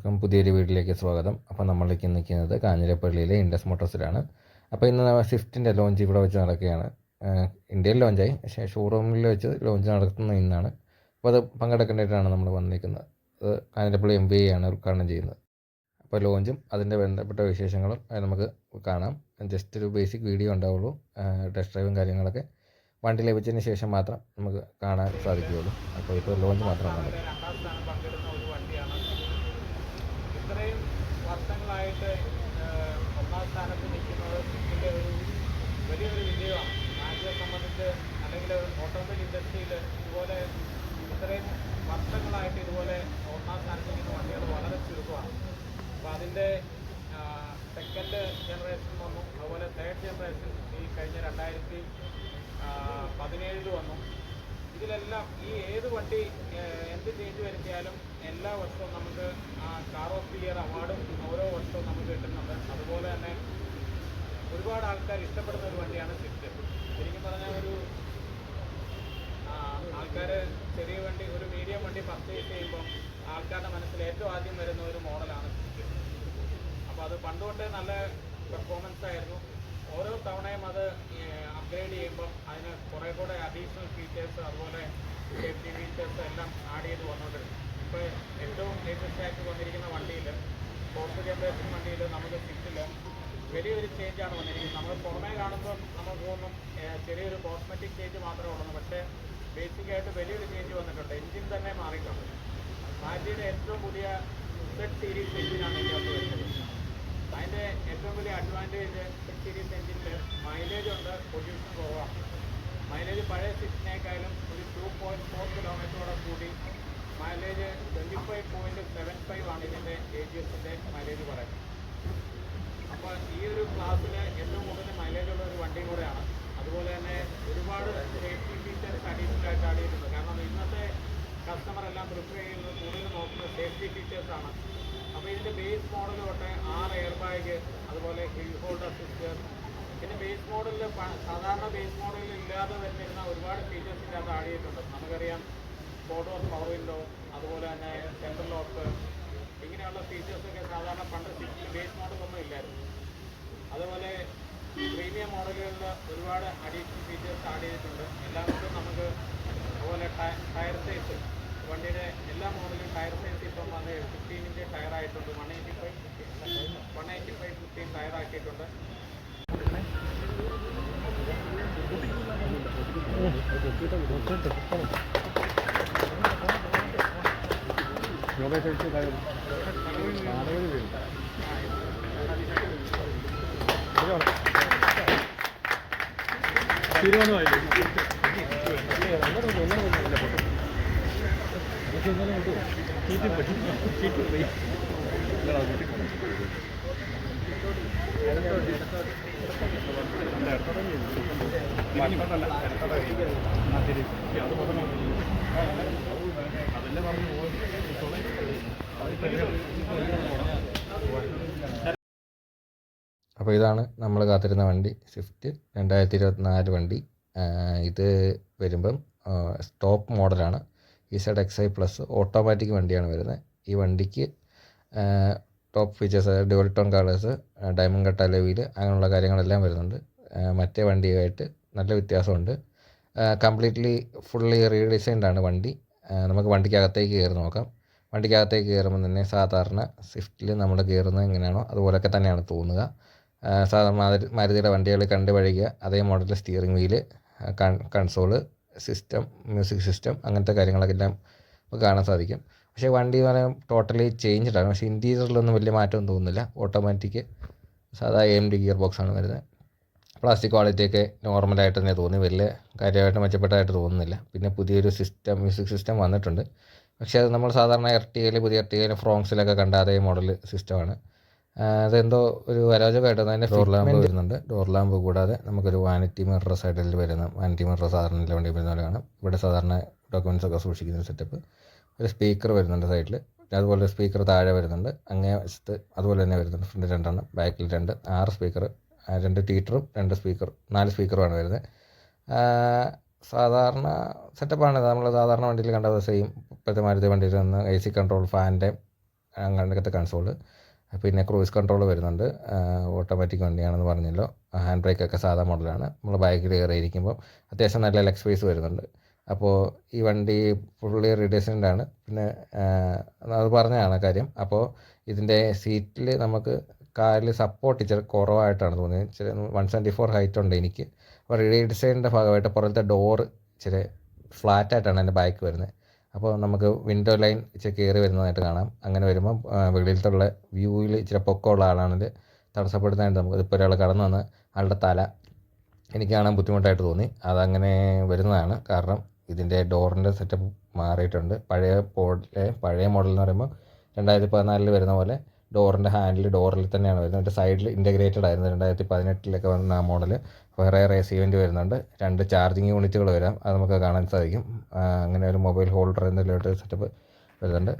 എല്ലാവർക്കും പുതിയൊരു വീഡിയോയിലേക്ക് സ്വാഗതം. അപ്പോൾ നമ്മളിലേക്ക് നിൽക്കുന്നത് കാഞ്ഞിരപ്പള്ളിയിലെ ഇൻഡസ് മോട്ടോഴ്സിലാണ്. അപ്പോൾ ഇന്ന് സ്വിഫ്റ്റിൻ്റെ ലോഞ്ച് ഇവിടെ വെച്ച് നടക്കുകയാണ്. ഇന്ത്യയിൽ ലോഞ്ചായി, പക്ഷേ ഷോറൂമിൽ വെച്ച് ലോഞ്ച് നടത്തുന്ന ഇന്നാണ്. അപ്പോൾ അത് പങ്കെടുക്കേണ്ടതായിട്ടാണ് നമ്മൾ വന്നിരിക്കുന്നത്. അത് കാഞ്ഞിരപ്പള്ളി MBA ആണ് ഉദ്ഘാടനം ചെയ്യുന്നത്. അപ്പോൾ ലോഞ്ചും അതിൻ്റെ ബന്ധപ്പെട്ട വിശേഷങ്ങളും നമുക്ക് കാണാം. ജസ്റ്റ് ഒരു ബേസിക് വീഡിയോ ഉണ്ടാവുള്ളൂ. ടെസ്റ്റ് ഡ്രൈവും കാര്യങ്ങളൊക്കെ വണ്ടി ലഭിച്ചതിന് ശേഷം മാത്രം നമുക്ക് കാണാൻ സാധിക്കുകയുള്ളൂ. അപ്പോൾ ഇപ്പോൾ ലോഞ്ച് മാത്രമാണ്. ഇത്രയും വർഷങ്ങളായിട്ട് ഒന്നാം സ്ഥാനത്ത് നിൽക്കുന്നത് ഇതിൻ്റെ ഒരു വലിയൊരു വിജയമാണ്. രാജ്യത്തെ സംബന്ധിച്ച് അല്ലെങ്കിൽ ഓട്ടോമൊബൈൽ ഇൻഡസ്ട്രിയിൽ ഇതുപോലെ ഇത്രയും വർഷങ്ങളായിട്ട് ഇതുപോലെ ഒന്നാം സ്ഥാനത്ത് നിൽക്കുന്ന വണ്ടികൾ വളരെ ചുരുക്കമാണ്. അപ്പോൾ അതിൻ്റെ സെക്കൻഡ് ജനറേഷൻ വന്നു, അതുപോലെ തേർഡ് ജനറേഷൻ ഈ കഴിഞ്ഞ 2017 വന്നു. ഇതിലെല്ലാം ഈ ഏത് വണ്ടി എന്ത് ചേഞ്ച് വരുത്തിയാലും എല്ലാ വർഷവും നമുക്ക് കാർ ഓഫ് ദി ഇയർ അവാർഡും ഓരോ വർഷവും നമുക്ക് കിട്ടുന്നുണ്ട്. അതുപോലെ തന്നെ ഒരുപാട് ആൾക്കാർ ഇഷ്ടപ്പെടുന്ന ഒരു വണ്ടിയാണ് സ്വിഫ്റ്റ്. ശരിക്കും പറഞ്ഞാൽ ഒരു ആൾക്കാർ ചെറിയ വണ്ടി, ഒരു മീഡിയം വണ്ടി പർച്ചേസ് ചെയ്യുമ്പോൾ ആൾക്കാരുടെ മനസ്സിൽ ഏറ്റവും ആദ്യം വരുന്ന ഒരു മോഡലാണ് സ്വിഫ്റ്റ്. അപ്പോൾ അത് പണ്ടുതൊട്ടേ നല്ല പെർഫോമൻസ് ആയിരുന്നു. ഓരോ തവണയും അത് അപ്ഗ്രേഡ് ചെയ്യുമ്പം അതിന് കുറേ കൂടെ അഡീഷണൽ ഫീച്ചേഴ്സ്, അതുപോലെ സേഫ്റ്റി ഫീച്ചേഴ്സ് എല്ലാം ആഡ് ചെയ്ത് വന്നുകൊണ്ടിരുന്നു. ഇപ്പോൾ ഏറ്റവും ലേറ്റസ്റ്റ് ആയിട്ട് വന്നിരിക്കുന്ന വണ്ടിയിൽ, ഫോർത്ത് ജനറേഷൻ വണ്ടിയിൽ നമുക്ക് സ്വിഫ്റ്റിൽ വലിയൊരു ചേഞ്ചാണ് വന്നിരിക്കുന്നത്. നമ്മൾ പുറമേ കാണുമ്പോൾ നമുക്ക് തോന്നും ചെറിയൊരു കോസ്മെറ്റിക് ചേഞ്ച് മാത്രമേ ഉള്ളൂ, പക്ഷേ ബേസിക്കായിട്ട് വലിയൊരു ചേഞ്ച് വന്നിട്ടുണ്ട്. എൻജിൻ തന്നെ മാറിയിട്ടുണ്ട്. മാരുതിയുടെ ഏറ്റവും പുതിയ Z സീരീസ് എൻജിനാണ് ഇതിനകത്ത് വരുന്നത്. അതിൻ്റെ ഏറ്റവും വലിയ അഡ്വാൻറ്റേജ് Z സീരീസ് എൻജിനിൽ മൈലേജ് ഉണ്ട്, പൊല്യൂഷൻ കുറവാണ്. മൈലേജ് പഴയ സ്വിഫ്റ്റിനേക്കാളും ഒരു 2.4 കിലോമീറ്ററോടെ കൂടി മൈലേജ് 25.75 ആണ് ഇതിൻ്റെ AGS-ൻ്റെ മൈലേജ് പറയുന്നത്. അപ്പോൾ ഈ ഒരു ക്ലാസ്സിൽ ഏറ്റവും കൂടുതൽ മൈലേജ് ഉള്ള ഒരു വണ്ടിയും കൂടെയാണ്. അതുപോലെ തന്നെ ഒരുപാട് സേഫ്റ്റി ഫീച്ചേഴ്സ് അഡീഷണൽ ആയിട്ട് ആഡ് ചെയ്തിട്ടുണ്ട്. കാരണം ഇന്നത്തെ കസ്റ്റമർ എല്ലാം പ്രിഫർ ചെയ്യുന്നത്, കൂടുതൽ നോക്കുന്നത് സേഫ്റ്റി ഫീച്ചേഴ്സാണ്. അപ്പോൾ ഇതിൻ്റെ ബേസ് മോഡൽ തൊട്ട് 6 എയർ ബാഗ്, അതുപോലെ ഹിൽ ഹോൾഡ് അസിസ്റ്റ്, പിന്നെ ബേസ് മോഡലിൽ സാധാരണ ബേസ് മോഡലിൽ ഇല്ലാതെ വരുന്നിരുന്ന ഒരുപാട് ഫീച്ചേഴ്സ് ഇതിനകത്ത് ആഡ് ചെയ്തിട്ടുണ്ട്. നമുക്കറിയാം ഫോർഡോർ പവർ വിൻഡോ, അതുപോലെ തന്നെ സെൻട്രൽ ലോക്ക്, ഇങ്ങനെയുള്ള ഫീച്ചേഴ്സൊക്കെ സാധാരണ പണ്ട് ബേസ് മോഡലൊന്നും ഇല്ലായിരുന്നു. അതുപോലെ പ്രീമിയം മോഡലുകളിൽ ഒരുപാട് അഡീഷണൽ ഫീച്ചേഴ്സ് ആഡ് ചെയ്തിട്ടുണ്ട്. എല്ലാം കൊണ്ടും നമുക്ക് അതുപോലെ ടയർ സൈസ്, വണ്ടിയുടെ എല്ലാ മോഡലും ടയർ സൈസ് ഇപ്പം വന്ന് 15 ടയറായിട്ടുണ്ട്. 185 15 ടയറാക്കിയിട്ടുണ്ട്. തീരുമാനമായില്ലേ? അപ്പോൾ ഇതാണ് നമ്മൾ കാത്തിരുന്ന വണ്ടി, സ്വിഫ്റ്റ് 2024 വണ്ടി. ഇത് വരുമ്പം ടോപ്പ് മോഡലാണ്. ZXi പ്ലസ് ഓട്ടോമാറ്റിക് വണ്ടിയാണ് വരുന്നത്. ഈ വണ്ടിക്ക് top features, dual tone colours, diamond cut alloy wheel, അങ്ങനെയുള്ള കാര്യങ്ങളെല്ലാം വരുന്നുണ്ട്. മറ്റേ വണ്ടിയുമായിട്ട് നല്ല വ്യത്യാസമുണ്ട്. കംപ്ലീറ്റ്ലി ഫുള്ളി റീഡിസൈൻഡ് ആണ് വണ്ടി. നമുക്ക് വണ്ടിക്കകത്തേക്ക് കയറി നോക്കാം. വണ്ടിക്കകത്തേക്ക് കയറുമ്പോൾ തന്നെ സാധാരണ സ്വിഫ്റ്റിൽ നമ്മൾ കയറുന്നത് എങ്ങനെയാണോ അതുപോലെയൊക്കെ തന്നെയാണ് തോന്നുക. സാധാരണ മാരുതിയുടെ വണ്ടികൾ കണ്ട് പഴകിയ അതേ model steering wheel, console, system, music system, അങ്ങനത്തെ കാര്യങ്ങളൊക്കെ എല്ലാം കാണാൻ സാധിക്കും. പക്ഷേ വണ്ടി എന്ന് പറയുമ്പോൾ ടോട്ടലി ചേഞ്ച്ഡ് ആണ്. പക്ഷേ ഇൻറ്റീരിയറിലൊന്നും വലിയ മാറ്റമൊന്നും തോന്നുന്നില്ല. ഓട്ടോമാറ്റിക് സാധാ AMD ഗിയർ ബോക്സാണ് വരുന്നത്. പ്ലാസ്റ്റിക് ക്വാളിറ്റിയൊക്കെ നോർമലായിട്ട് തന്നെ തോന്നി, വലിയ കാര്യമായിട്ട് മെച്ചപ്പെട്ടതായിട്ട് തോന്നുന്നില്ല. പിന്നെ പുതിയൊരു സിസ്റ്റം, മ്യൂസിക് സിസ്റ്റം വന്നിട്ടുണ്ട്. പക്ഷേ അത് നമ്മൾ സാധാരണ പുതിയ എർട്ടിഗയിൽ ഫ്രോങ്സിലൊക്കെ കണ്ട അതേ മോഡൽ സിസ്റ്റമാണ്. അതെന്തോ ഒരു അരാജകമായിട്ട് അതിൻ്റെ ഡോർ ലാമ്പ് വരുന്നുണ്ട്. ഡോർ ലാമ്പ് കൂടാതെ നമുക്കൊരു വാനിറ്റി മിറർ സൈഡിൽ വരുന്ന, വാനിറ്റി മിറർ സാധാരണ വണ്ടി വരുന്ന പോലെയാണ്. ഇവിടെ സാധാരണ ഡോക്യുമെൻറ്റ്സ് ഒക്കെ സൂക്ഷിക്കുന്ന സെറ്റപ്പ്. ഒരു സ്പീക്കർ വരുന്നുണ്ട് സൈഡിൽ, അതുപോലെ സ്പീക്കർ താഴെ വരുന്നുണ്ട്. അങ്ങേ വശത്ത് അതുപോലെ തന്നെ വരുന്നുണ്ട്. ഫ്രണ്ട് 2 ബാക്കിൽ 2, 6 സ്പീക്കർ, 2 ട്വീറ്ററും 2 സ്പീക്കർ, 4 സ്പീക്കറുമാണ് വരുന്നത്. സാധാരണ സെറ്റപ്പാണ് നമ്മൾ സാധാരണ വണ്ടിയിൽ കണ്ടത് സെയിം. ഇപ്പോഴത്തെ മാരുതി വണ്ടിയിൽ നിന്ന് AC കൺട്രോൾ, ഫാനിൻ്റെ അങ്ങനത്തെ കൺസോള്. പിന്നെ ക്രൂയിസ് കൺട്രോൾ വരുന്നുണ്ട്. ഓട്ടോമാറ്റിക് വണ്ടിയാണെന്ന് പറഞ്ഞല്ലോ. ഹാൻഡ് ബ്രേക്കൊക്കെ സാധാ മോഡലാണ്. നമ്മൾ ബാക്കിൽ കയറിയിരിക്കുമ്പോൾ അത്യാവശ്യം നല്ല ലെഗ് സ്പേസ് വരുന്നുണ്ട്. അപ്പോൾ ഈ വണ്ടി ഫുള്ളി റിഡേഷൻഡ് ആണ്. പിന്നെ അത് പറഞ്ഞതാണ് കാര്യം. അപ്പോൾ ഇതിൻ്റെ സീറ്റിൽ നമുക്ക് കാലിൽ സപ്പോർട്ട് ഇച്ചിരി കുറവായിട്ടാണ് തോന്നിയത്. ഇച്ചിരി 174 ഹൈറ്റ് ഉണ്ട് എനിക്ക്. അപ്പോൾ റീഡിസൈനിൻ്റെ ഭാഗമായിട്ട് പുറത്തെ ഡോറ് ഇച്ചിരി ഫ്ലാറ്റായിട്ടാണ് എൻ്റെ ബാക്ക് വരുന്നത്. അപ്പോൾ നമുക്ക് വിൻഡോ ലൈൻ ഇച്ചിരി കയറി വരുന്നതായിട്ട് കാണാം. അങ്ങനെ വരുമ്പം വെളിയിലത്തുള്ള വ്യൂവിൽ ഇച്ചിരി പൊക്കമുള്ള ആളാണെങ്കിൽ തടസ്സപ്പെടുത്താനായിട്ട് നമുക്ക് ഇപ്പോൾ ഒരാൾ കടന്നു വന്ന് ആളുടെ തല എനിക്ക് കാണാൻ ബുദ്ധിമുട്ടായിട്ട് തോന്നി. അതങ്ങനെ വരുന്നതാണ്. കാരണം ഇതിൻ്റെ ഡോറിൻ്റെ സെറ്റപ്പ് മാറിയിട്ടുണ്ട്. പഴയ മോഡൽ എന്ന് പറയുമ്പോൾ 2014 വരുന്ന പോലെ ഡോറിൻ്റെ ഹാൻഡിൽ ഡോറിൽ തന്നെയാണ് വരുന്നത്. എൻ്റെ സൈഡിൽ ഇൻ്റഗ്രേറ്റഡ് ആയിരുന്നു. 2018 വന്ന ആ മോഡൽ. വേറെ റേസ് ഇവൻറ്റ് വരുന്നുണ്ട്. 2 ചാർജിങ് യൂണിറ്റുകൾ വരാം. അത് നമുക്ക് കാണാൻ സാധിക്കും. അങ്ങനെ ഒരു മൊബൈൽ ഹോൾഡർ എന്നൊരു സെറ്റപ്പ് വരുന്നുണ്ട്.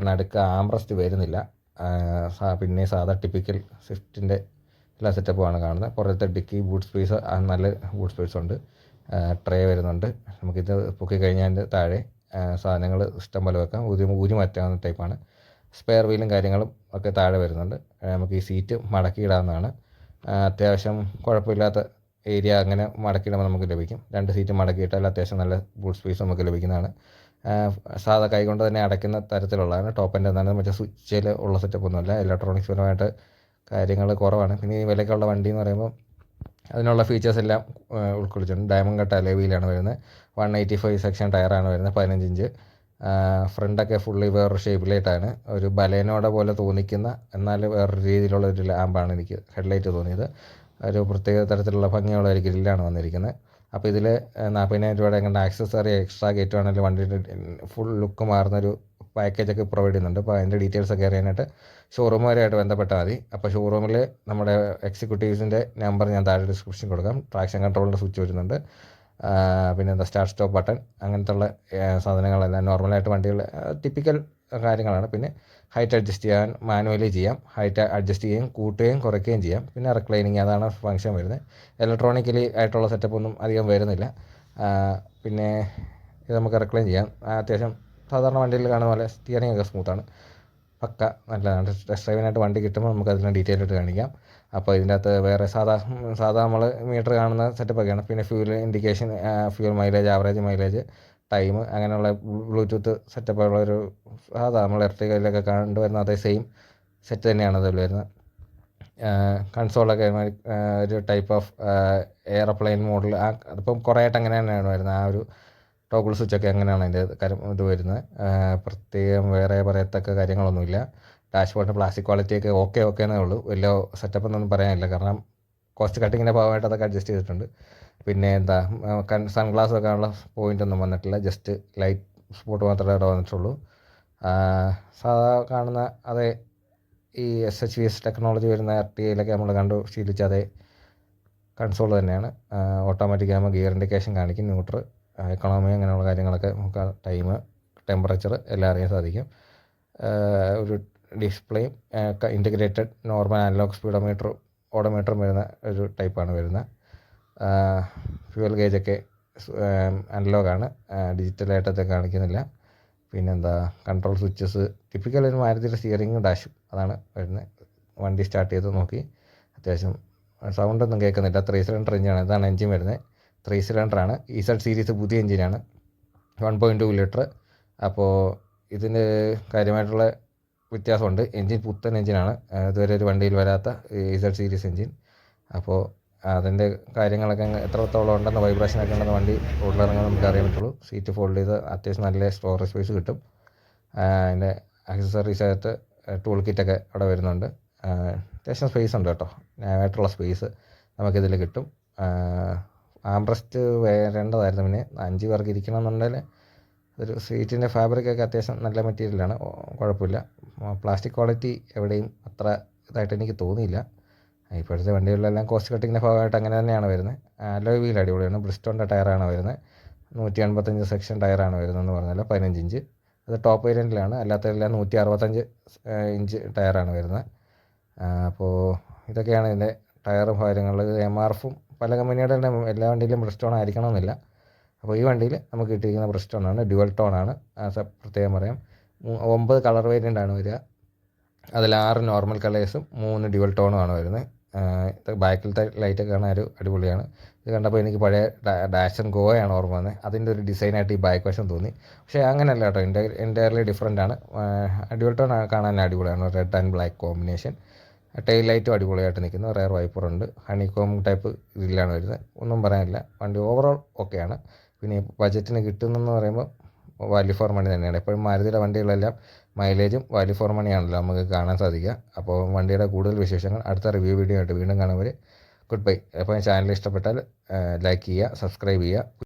നടുക്ക് ആംറസ്റ്റ് വരുന്നില്ല. പിന്നെ സാധാ ടിപ്പിക്കൽ സ്വിഫ്റ്റിൻ്റെ എല്ലാ സെറ്റപ്പുമാണ് കാണുന്നത്. പുറത്തെ ഡിക്കി ബൂട്ട് സ്പേസ് നല്ല ബൂട്ട് സ്പേസ് ഉണ്ട്. ട്രേ വരുന്നുണ്ട്. നമുക്കിത് പൊക്കി കഴിഞ്ഞാൽ അതിൻ്റെ താഴെ സാധനങ്ങൾ ഇഷ്ടം പോലെ വെക്കാം. ഊരി മാറ്റാവുന്ന ടൈപ്പാണ്. സ്പെയർ വീലും കാര്യങ്ങളും ഒക്കെ താഴെ വരുന്നുണ്ട്. നമുക്ക് ഈ സീറ്റ് മടക്കിയിടാവുന്നതാണ്. അത്യാവശ്യം കുഴപ്പമില്ലാത്ത ഏരിയ അങ്ങനെ മടക്കിയിടുമ്പോൾ നമുക്ക് ലഭിക്കും. 2 സീറ്റ് മടക്കിയിട്ടാൽ അത്യാവശ്യം നല്ല ബൂട്ട് സ്പേസ് നമുക്ക് ലഭിക്കുന്നതാണ്. സാധാ കൈകൊണ്ട് തന്നെ അടയ്ക്കുന്ന തരത്തിലുള്ളതാണ്. ടോപ്പ് എൻ്റെ എന്നാലും മറ്റേ സ്വിച്ചിൽ ഉള്ള സെറ്റപ്പൊന്നുമല്ല. ഇലക്ട്രോണിക്സ് പരമായിട്ട് കാര്യങ്ങൾ കുറവാണ്. പിന്നെ ഈ വിലയ്ക്കുള്ള വണ്ടി എന്ന് പറയുമ്പോൾ അതിനുള്ള ഫീച്ചേഴ്സ് എല്ലാം ഉൾക്കൊള്ളിച്ചിട്ടുണ്ട്. ഡയമണ്ട് കട്ട് അലോയ് വീലാണ് വരുന്നത്. 185 സെക്ഷൻ ടയറാണ് വരുന്നത്. 15 ഇഞ്ച്. ഫ്രണ്ടൊക്കെ ഫുള്ളി വേറൊരു ഷേപ്പിലായിട്ടാണ്. ഒരു ബലേനോടെ പോലെ തോന്നിക്കുന്ന എന്നാൽ വേറൊരു രീതിയിലുള്ള ഒരു ലാമ്പാണ് എനിക്ക് ഹെഡ്ലൈറ്റ് തോന്നിയത്. ഒരു പ്രത്യേക തരത്തിലുള്ള ഭംഗിയുള്ള ഒരു ഗ്രില്ലാണ് വന്നിരിക്കുന്നത്. അപ്പോൾ ഇതിൽ 40,000 രൂപയുടെ എങ്ങനെ ആക്സസറി എക്സ്ട്രാ കയറ്റുവാണെങ്കിൽ വണ്ടിയുടെ ഫുൾ ലുക്ക് മാറുന്നൊരു പാക്കേജൊക്കെ പ്രൊവൈഡ് ചെയ്യുന്നുണ്ട്. അപ്പോൾ അതിൻ്റെ ഡീറ്റെയിൽസൊക്കെ അറിയാനായിട്ട് ഷോറൂമുകാരായിട്ട് ബന്ധപ്പെട്ടാൽ മതി. അപ്പോൾ ഷോറൂമിൽ നമ്മുടെ എക്സിക്യൂട്ടീവ്സിൻ്റെ നമ്പർ ഞാൻ താഴെ ഡിസ്ക്രിപ്ഷൻ കൊടുക്കാം. ട്രാക്ഷൻ കൺട്രോളിൻ്റെ സ്വിച്ച് വരുന്നുണ്ട്. പിന്നെ എന്താ സ്റ്റാർട്ട് സ്റ്റോപ്പ് ബട്ടൺ അങ്ങനത്തെ ഉള്ള സാധനങ്ങളെല്ലാം നോർമലായിട്ട് വണ്ടികൾ ടിപ്പിക്കൽ കാര്യങ്ങളാണ്. പിന്നെ ഹൈറ്റ് അഡ്ജസ്റ്റ് ചെയ്യാൻ മാനുവലി ചെയ്യാം. ഹൈറ്റ് അഡ്ജസ്റ്റ് ചെയ്യുകയും കൂട്ടുകയും കുറയ്ക്കുകയും ചെയ്യാം. പിന്നെ റിക്ലൈനിങ് അതാണ് ഫംഗ്ഷൻ വരുന്നത്. ഇലക്ട്രോണിക്കലി ആയിട്ടുള്ള സെറ്റപ്പ് ഒന്നും അധികം വരുന്നില്ല. പിന്നെ ഇത് നമുക്ക് റിക്ലൈൻ ചെയ്യാം. അത്യാവശ്യം സാധാരണ വണ്ടിയിൽ കാണുന്ന പോലെ സ്റ്റിയറിംഗ് ഒക്കെ സ്മൂത്താണ്. പക്ക നല്ലതാണ്. ടെസ്റ്റ് ഡ്രൈവിനായിട്ട് വണ്ടി കിട്ടുമ്പോൾ നമുക്ക് അതിനെ ഡീറ്റെയിൽ ആയിട്ട് കാണിക്കാം. അപ്പോൾ ഇതിൻ്റെ അകത്ത് വേറെ സാധാ നമ്മൾ മീറ്റർ കാണുന്ന സെറ്റപ്പൊക്കെയാണ്. പിന്നെ fuel indication, fuel mileage, average mileage, time, അങ്ങനെയുള്ള ബ്ലൂടൂത്ത് സെറ്റപ്പുള്ളൊരു സാധാ നമ്മൾ ഇലക്ട്രിക്കലിലൊക്കെ കണ്ടുവരുന്ന അതേ സെയിം സെറ്റ് തന്നെയാണ് അതിൽ വരുന്നത്. കൺസോളൊക്കെ ഒരു ടൈപ്പ് ഓഫ് എയർപ്ലെയിൻ മോഡൽ. അതിപ്പം കുറേ ആയിട്ട് അങ്ങനെ തന്നെയാണ് വരുന്നത്. ആ ഒരു ടോഗിൾ സ്വിച്ചൊക്കെ അങ്ങനെയാണ് അതിൻ്റെ ഇത് വരുന്നത്. പ്രത്യേകം വേറെ പറയത്തക്ക കാര്യങ്ങളൊന്നുമില്ല. ഡാഷ്ബോർഡിൻ്റെ പ്ലാസ്റ്റിക് ക്വാളിറ്റിയൊക്കെ ഓക്കെ എന്നേ ഉള്ളൂ. വലിയ സെറ്റപ്പ് എന്നൊന്നും പറയാനില്ല. കാരണം കോസ്റ്റ് കട്ടിങ്ങിൻ്റെ ഭാഗമായിട്ട് അതൊക്കെ അഡ്ജസ്റ്റ് ചെയ്തിട്ടുണ്ട്. പിന്നെ എന്താ സൺഗ്ലാസ് വെക്കാനുള്ള പോയിൻ്റ് ഒന്നും വന്നിട്ടില്ല. ജസ്റ്റ് ലൈറ്റ് സ്പോട്ട് മാത്രമേ അവിടെ വന്നിട്ടുള്ളൂ. സാധാ കാണുന്ന അതേ ഈ SHVS ടെക്നോളജി വരുന്ന RTAയിലൊക്കെ നമ്മൾ കണ്ടു ശീലിച്ച അതേ കൺസോൾ തന്നെയാണ്. ഓട്ടോമാറ്റിക് ആകുമ്പോൾ ഗിയർ ഇൻഡിക്കേഷൻ കാണിക്കും. ന്യൂട്രൽ, എക്കണോമി, അങ്ങനെയുള്ള കാര്യങ്ങളൊക്കെ നമുക്ക് ടൈം, ടെമ്പറേച്ചർ എല്ലാം അറിയാൻ സാധിക്കും. ഒരു ഡിസ്പ്ലേയും ഇൻറ്റഗ്രേറ്റഡ് നോർമൽ അനലോഗ് സ്പീഡോമീറ്ററും ഓഡോമീറ്ററും വരുന്ന ഒരു ടൈപ്പാണ് വരുന്നത്. ഫ്യൂവൽ ഗേജൊക്കെ അനലോഗാണ്, ഡിജിറ്റലായിട്ടൊക്കെ കാണിക്കുന്നില്ല. പിന്നെന്താ കൺട്രോൾ സ്വിച്ചസ് ടിപ്പിക്കൽ ഒരു മാരുതിയുടെ സ്റ്റിയറിങ്ങും ഡാഷും അതാണ് വരുന്നത്. വണ്ടി സ്റ്റാർട്ട് ചെയ്ത് നോക്കി. അത്യാവശ്യം സൗണ്ടൊന്നും കേൾക്കുന്നില്ല. 3 സിലിണ്ടർ എഞ്ചിനാണ്. ഇതാണ് എഞ്ചിൻ വരുന്നത്. 3 സിലിണ്ടറാണ്. EZ സീരീസ് പുതിയ എഞ്ചിനാണ്. 1.2 ലിറ്റർ. അപ്പോൾ ഇതിന് കാര്യമായിട്ടുള്ള വ്യത്യാസമുണ്ട്. എഞ്ചിൻ പുത്തൻ എഞ്ചിനാണ്. ഇതുവരെ ഒരു വണ്ടിയിൽ വരാത്ത EZ സീരീസ് എഞ്ചിൻ. അപ്പോൾ അതിൻ്റെ കാര്യങ്ങളൊക്കെ എത്രത്തോളം ഉണ്ടെന്ന്, വൈബ്രേഷനൊക്കെ ഉണ്ടെന്ന് വണ്ടി റോഡിലിറങ്ങാൻ നമുക്ക് അറിയാൻ പറ്റുള്ളൂ. സീറ്റ് ഫോൾഡ് ചെയ്ത് അത്യാവശ്യം നല്ല സ്റ്റോറേജ് സ്പേസ് കിട്ടും. അതിൻ്റെ ആക്സസറീസായിട്ട് ടൂൾ കിറ്റൊക്കെ അവിടെ വരുന്നുണ്ട്. അത്യാവശ്യം സ്പേസ് ഉണ്ട് കേട്ടോ. ന്യായമായിട്ടുള്ള സ്പേസ് നമുക്കിതിൽ കിട്ടും. ആംബ്രസ്റ്റ് വരേണ്ടതായിരുന്നു. പിന്നെ 5 പേർക്ക് ഇരിക്കണമെന്നുണ്ടെങ്കിൽ ഒരു സീറ്റിൻ്റെ ഫാബ്രിക്കൊക്കെ അത്യാവശ്യം നല്ല മെറ്റീരിയലാണ്. കുഴപ്പമില്ല. പ്ലാസ്റ്റിക് ക്വാളിറ്റി എവിടെയും അത്ര ഇതായിട്ട് എനിക്ക് തോന്നിയില്ല. ഇപ്പോഴത്തെ വണ്ടികളിലെല്ലാം കോസ്റ്റ് കട്ടിങ്ങിൻ്റെ ഭാഗമായിട്ട് അങ്ങനെ തന്നെയാണ് വരുന്നത്. അലോയ് വീൽ അടിപൊളിയാണ്. ബ്രിസ്റ്റോണിൻ്റെ ടയറാണ് വരുന്നത്. 185 സെക്ഷൻ ടയറാണ് വരുന്നതെന്ന് പറഞ്ഞാൽ 15 ഇഞ്ച്. അത് ടോപ്പ് വേരിയൻറ്റിലാണ്. അല്ലാത്തതെല്ലാം 165 ഇഞ്ച് ടയറാണ് വരുന്നത്. അപ്പോൾ ഇതൊക്കെയാണ് ഇതിൻ്റെ ടയറും കാര്യങ്ങൾ. MRFും പല കമ്പനിയുടെ എല്ലാ വണ്ടിയിലും ബ്രിസ്റ്റോൺ ആയിരിക്കണമെന്നില്ല. അപ്പോൾ ഈ വണ്ടിയിൽ നമുക്ക് കിട്ടിയിരിക്കുന്ന ബ്രിസ്റ്റോണാണ്. ഡ്യുവൽ ടോണാണ്. പ്രത്യേകം പറയാം. 9 കളർ വേരിയൻ്റാണ് വരിക. അതിൽ 6 നോർമൽ കളേഴ്സും 3 ഡ്യുവൽ ടോണുമാണ് വരുന്നത്. ബാക്കിലത്തെ ലൈറ്റൊക്കെ കാണാൻ ഒരു അടിപൊളിയാണ്. ഇത് കണ്ടപ്പോൾ എനിക്ക് പഴയ ഡാഷൻ ഗോയാണ് ഓർമ്മ വന്നത്. അതിൻ്റെ ഒരു ഡിസൈനായിട്ട് ഈ ബാക്ക് വശം തോന്നി. പക്ഷേ അങ്ങനെയല്ല കേട്ടോ, എൻ്റയർലി ഡിഫറെൻ്റ് ആണ്. ഡ്യുവൽ ടോൺ കാണാൻ അടിപൊളിയാണ്, red and black combination. Tail ലൈറ്റും അടിപൊളിയായിട്ട് നിൽക്കുന്നു. റെയർ വൈപ്പറുണ്ട്. ഹണികോം ടൈപ്പ് ഇതിലാണ് വരുന്നത്. ഒന്നും പറയാനില്ല, വണ്ടി ഓവറോൾ ഓക്കെയാണ്. പിന്നെ ബജറ്റിന് കിട്ടുന്നെന്ന് പറയുമ്പോൾ വാല്യൂ ഫോർ മണി തന്നെയാണ്. എപ്പോഴും മാരുതിയുടെ വണ്ടികളെല്ലാം മൈലേജും വാല്യൂ ഫോർ മണിയാണല്ലോ നമുക്ക് കാണാൻ സാധിക്കുക. അപ്പോൾ വണ്ടിയുടെ കൂടുതൽ വിശേഷങ്ങൾ അടുത്ത റിവ്യൂ വീഡിയോ ആയിട്ട് വീണ്ടും കാണുമ്പോൾ ഗുഡ് ബൈ. അപ്പോൾ ചാനൽ ഇഷ്ടപ്പെട്ടാൽ ലൈക്ക് ചെയ്യുക, സബ്സ്ക്രൈബ് ചെയ്യുക.